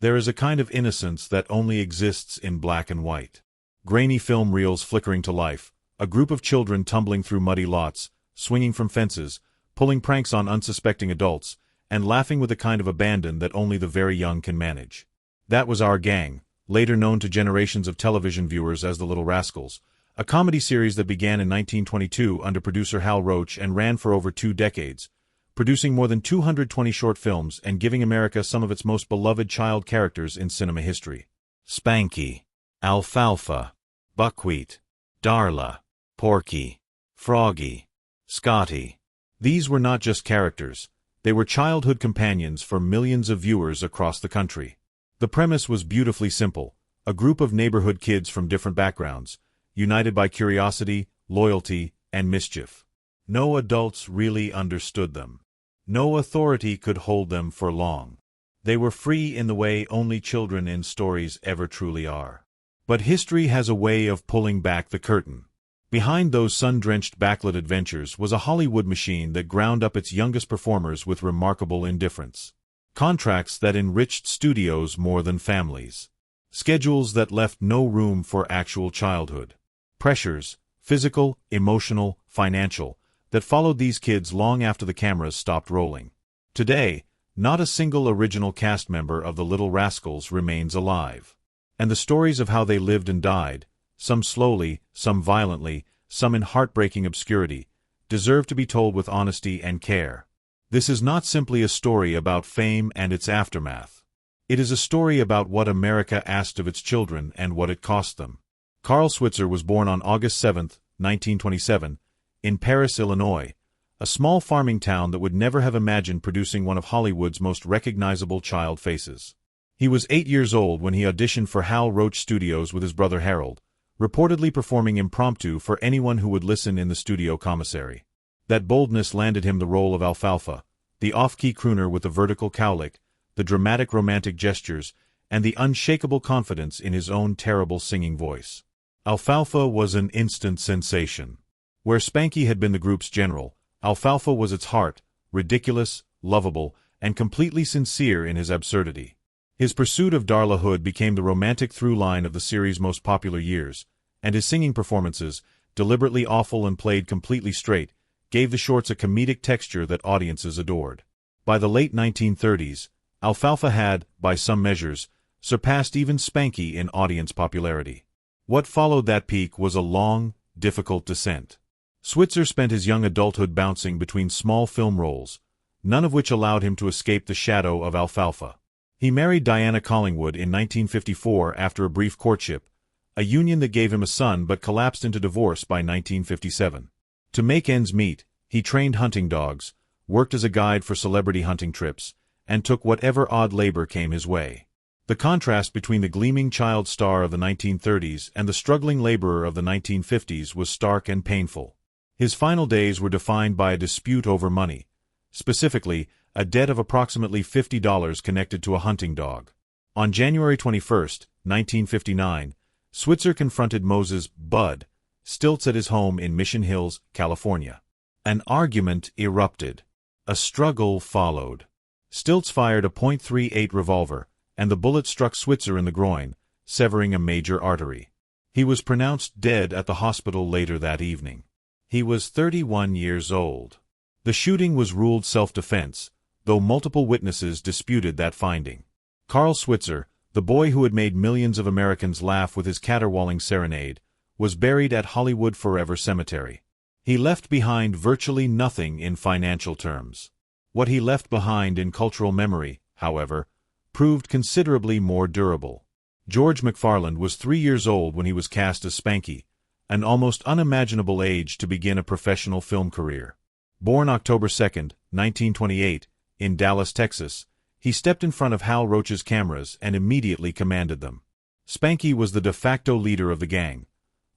There is a kind of innocence that only exists in black and white. Grainy film reels flickering to life, a group of children tumbling through muddy lots, swinging from fences, pulling pranks on unsuspecting adults, and laughing with a kind of abandon that only the very young can manage. That was our gang, later known to generations of television viewers as the Little Rascals, a comedy series that began in 1922 under producer Hal Roach and ran for over 2 decades, producing more than 220 short films and giving America some of its most beloved child characters in cinema history. Spanky, Alfalfa, Buckwheat, Darla, Porky, Froggy, Scotty. These were not just characters, they were childhood companions for millions of viewers across the country. The premise was beautifully simple: a group of neighborhood kids from different backgrounds, united by curiosity, loyalty, and mischief. No adults really understood them. No authority could hold them for long. They were free in the way only children in stories ever truly are. But history has a way of pulling back the curtain. Behind those sun-drenched backlit adventures was a Hollywood machine that ground up its youngest performers with remarkable indifference. Contracts that enriched studios more than families. Schedules that left no room for actual childhood. Pressures, physical, emotional, financial, that followed these kids long after the cameras stopped rolling. Today, not a single original cast member of the Little Rascals remains alive. And the stories of how they lived and died, some slowly, some violently, some in heartbreaking obscurity, deserve to be told with honesty and care. This is not simply a story about fame and its aftermath. It is a story about what America asked of its children and what it cost them. Carl Switzer was born on August 7, 1927, in Paris, Illinois, a small farming town that would never have imagined producing one of Hollywood's most recognizable child faces. He was 8 years old when he auditioned for Hal Roach Studios with his brother Harold, reportedly performing impromptu for anyone who would listen in the studio commissary. That boldness landed him the role of Alfalfa, the off-key crooner with the vertical cowlick, the dramatic romantic gestures, and the unshakable confidence in his own terrible singing voice. Alfalfa was an instant sensation. Where Spanky had been the group's general, Alfalfa was its heart, ridiculous, lovable, and completely sincere in his absurdity. His pursuit of Darla Hood became the romantic through-line of the series' most popular years, and his singing performances, deliberately awful and played completely straight, gave the shorts a comedic texture that audiences adored. By the late 1930s, Alfalfa had, by some measures, surpassed even Spanky in audience popularity. What followed that peak was a long, difficult descent. Switzer spent his young adulthood bouncing between small film roles, none of which allowed him to escape the shadow of Alfalfa. He married Diana Collingwood in 1954 after a brief courtship, a union that gave him a son but collapsed into divorce by 1957. To make ends meet, he trained hunting dogs, worked as a guide for celebrity hunting trips, and took whatever odd labor came his way. The contrast between the gleaming child star of the 1930s and the struggling laborer of the 1950s was stark and painful. His final days were defined by a dispute over money, specifically, a debt of approximately $50 connected to a hunting dog. On January 21, 1959, Switzer confronted Moses "Bud" Stilts at his home in Mission Hills, California. An argument erupted. A struggle followed. Stilts fired a .38 revolver, and the bullet struck Switzer in the groin, severing a major artery. He was pronounced dead at the hospital later that evening. He was 31 years old. The shooting was ruled self-defense, though multiple witnesses disputed that finding. Carl Switzer, the boy who had made millions of Americans laugh with his caterwauling serenade, was buried at Hollywood Forever Cemetery. He left behind virtually nothing in financial terms. What he left behind in cultural memory, however, proved considerably more durable. George McFarland was 3 years old when he was cast as Spanky, an almost unimaginable age to begin a professional film career. Born October 2, 1928, in Dallas, Texas, he stepped in front of Hal Roach's cameras and immediately commanded them. Spanky was the de facto leader of the gang.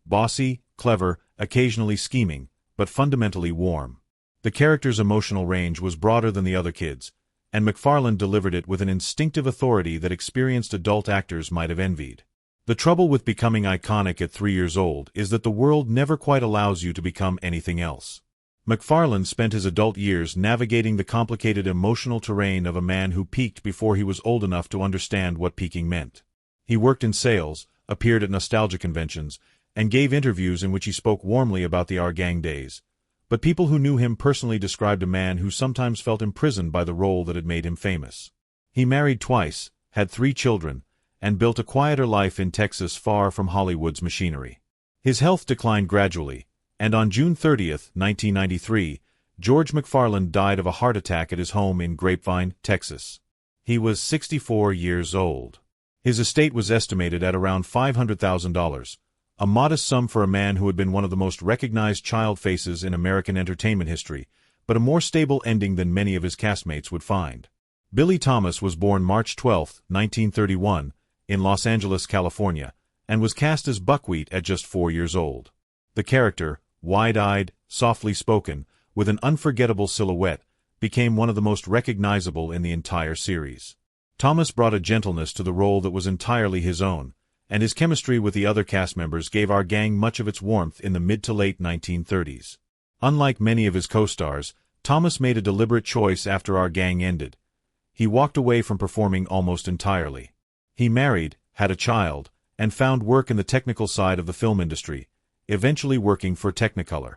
Bossy, clever, occasionally scheming, but fundamentally warm. The character's emotional range was broader than the other kids, and McFarland delivered it with an instinctive authority that experienced adult actors might have envied. The trouble with becoming iconic at 3 years old is that the world never quite allows you to become anything else. McFarland spent his adult years navigating the complicated emotional terrain of a man who peaked before he was old enough to understand what peaking meant. He worked in sales, appeared at nostalgia conventions, and gave interviews in which he spoke warmly about the Our Gang days. But people who knew him personally described a man who sometimes felt imprisoned by the role that had made him famous. He married twice, had 3 children, and built a quieter life in Texas far from Hollywood's machinery. His health declined gradually, and on June 30, 1993, George McFarland died of a heart attack at his home in Grapevine, Texas. He was 64 years old. His estate was estimated at around $500,000, a modest sum for a man who had been one of the most recognized child faces in American entertainment history, but a more stable ending than many of his castmates would find. Billy Thomas was born March 12, 1931, in Los Angeles, California, and was cast as Buckwheat at just 4 years old. The character, wide-eyed, softly spoken, with an unforgettable silhouette, became one of the most recognizable in the entire series. Thomas brought a gentleness to the role that was entirely his own, and his chemistry with the other cast members gave Our Gang much of its warmth in the mid to late 1930s. Unlike many of his co-stars, Thomas made a deliberate choice after Our Gang ended. He walked away from performing almost entirely. He married, had a child, and found work in the technical side of the film industry, eventually working for Technicolor.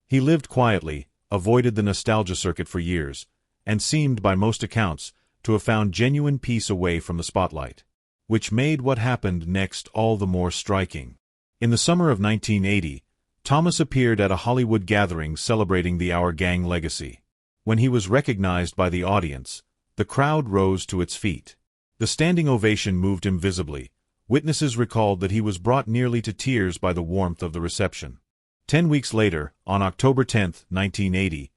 He lived quietly, avoided the nostalgia circuit for years, and seemed, by most accounts, to have found genuine peace away from the spotlight, which made what happened next all the more striking. In the summer of 1980, Thomas appeared at a Hollywood gathering celebrating the Our Gang legacy. When he was recognized by the audience, the crowd rose to its feet. The standing ovation moved him visibly. Witnesses recalled that he was brought nearly to tears by the warmth of the reception. 10 weeks later, on October 10, 1980,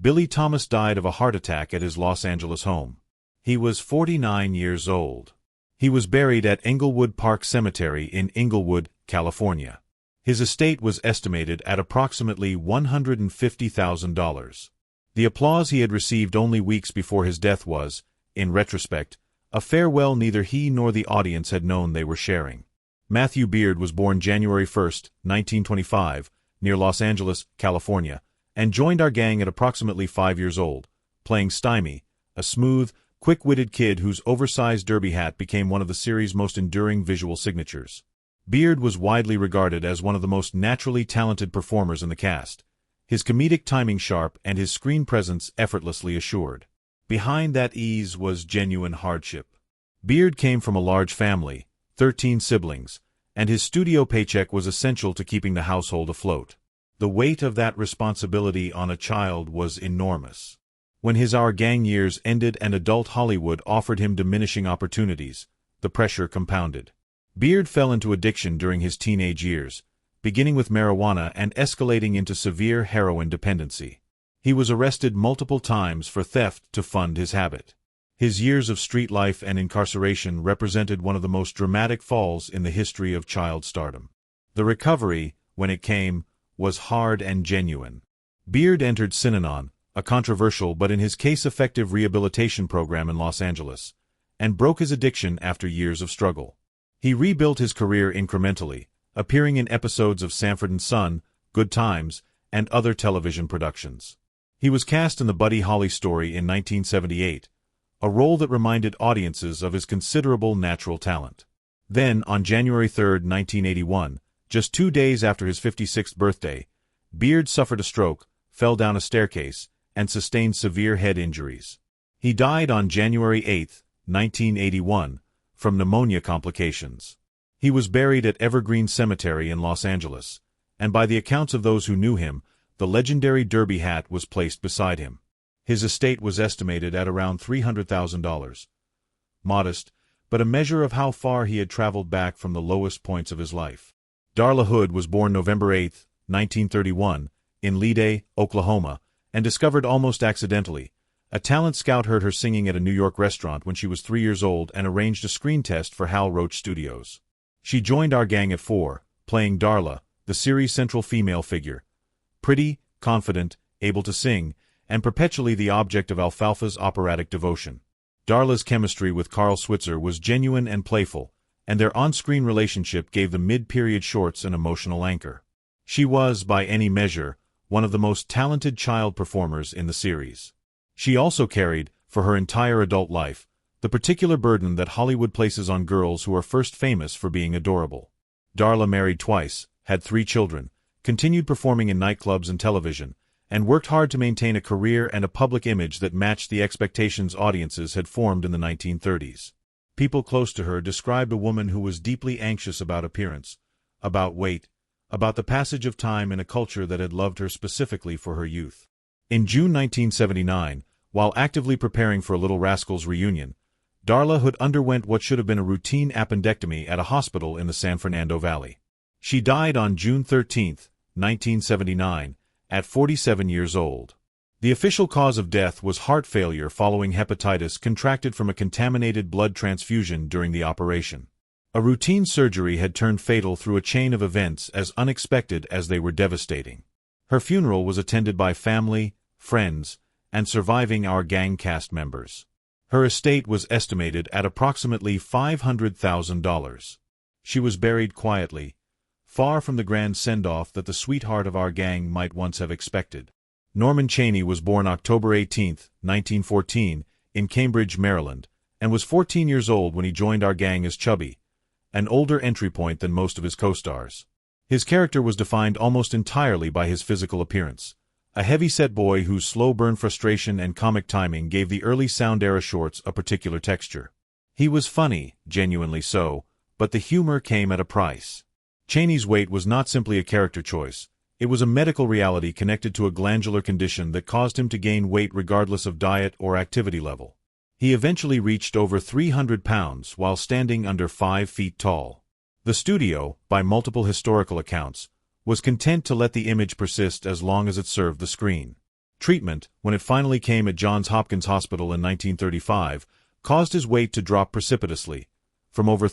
Billy Thomas died of a heart attack at his Los Angeles home. He was 49 years old. He was buried at Englewood Park Cemetery in Inglewood, California. His estate was estimated at approximately $150,000. The applause he had received only weeks before his death was, in retrospect, a farewell neither he nor the audience had known they were sharing. Matthew Beard was born January 1, 1925, near Los Angeles, California, and joined Our Gang at approximately 5 years old, playing Stymie, a smooth, quick-witted kid whose oversized derby hat became one of the series' most enduring visual signatures. Beard was widely regarded as one of the most naturally talented performers in the cast, his comedic timing sharp and his screen presence effortlessly assured. Behind that ease was genuine hardship. Beard came from a large family, 13 siblings, and his studio paycheck was essential to keeping the household afloat. The weight of that responsibility on a child was enormous. When his Our Gang years ended and adult Hollywood offered him diminishing opportunities, the pressure compounded. Beard fell into addiction during his teenage years, beginning with marijuana and escalating into severe heroin dependency. He was arrested multiple times for theft to fund his habit. His years of street life and incarceration represented one of the most dramatic falls in the history of child stardom. The recovery, when it came, was hard and genuine. Beard entered Synanon, a controversial but in his case effective rehabilitation program in Los Angeles, and broke his addiction after years of struggle. He rebuilt his career incrementally, appearing in episodes of Sanford & Son, Good Times, and other television productions. He was cast in the Buddy Holly story in 1978, a role that reminded audiences of his considerable natural talent. Then, on January 3, 1981, just 2 days after his 56th birthday, Beard suffered a stroke, fell down a staircase, and sustained severe head injuries. He died on January 8, 1981, from pneumonia complications. He was buried at Evergreen Cemetery in Los Angeles, and by the accounts of those who knew him, the legendary derby hat was placed beside him. His estate was estimated at around $300,000. Modest, but a measure of how far he had traveled back from the lowest points of his life. Darla Hood was born November 8, 1931, in Lehigh, Oklahoma, and discovered almost accidentally. A talent scout heard her singing at a New York restaurant when she was 3 years old and arranged a screen test for Hal Roach Studios. She joined Our Gang at 4, playing Darla, the series' central female figure. Pretty, confident, able to sing, and perpetually the object of Alfalfa's operatic devotion. Darla's chemistry with Carl Switzer was genuine and playful, and their on-screen relationship gave the mid-period shorts an emotional anchor. She was, by any measure, one of the most talented child performers in the series. She also carried, for her entire adult life, the particular burden that Hollywood places on girls who are first famous for being adorable. Darla married twice, had 3 children, continued performing in nightclubs and television, and worked hard to maintain a career and a public image that matched the expectations audiences had formed in the 1930s. People close to her described a woman who was deeply anxious about appearance, about weight, about the passage of time in a culture that had loved her specifically for her youth. In June 1979, while actively preparing for a Little Rascals reunion, Darla Hood underwent what should have been a routine appendectomy at a hospital in the San Fernando Valley. She died on June 13, 1979, at 47 years old. The official cause of death was heart failure following hepatitis contracted from a contaminated blood transfusion during the operation. A routine surgery had turned fatal through a chain of events as unexpected as they were devastating. Her funeral was attended by family, friends, and surviving Our Gang cast members. Her estate was estimated at approximately $500,000. She was buried quietly, far from the grand send-off that the sweetheart of Our Gang might once have expected. Norman Chaney was born October 18, 1914, in Cambridge, Maryland, and was 14 years old when he joined Our Gang as Chubby, an older entry point than most of his co-stars. His character was defined almost entirely by his physical appearance, a heavy-set boy whose slow-burn frustration and comic timing gave the early Sound-era shorts a particular texture. He was funny, genuinely so, but the humor came at a price. Chaney's weight was not simply a character choice. It was a medical reality connected to a glandular condition that caused him to gain weight regardless of diet or activity level. He eventually reached over 300 pounds while standing under 5 feet tall. The studio, by multiple historical accounts, was content to let the image persist as long as it served the screen. Treatment, when it finally came at Johns Hopkins Hospital in 1935, caused his weight to drop precipitously, from over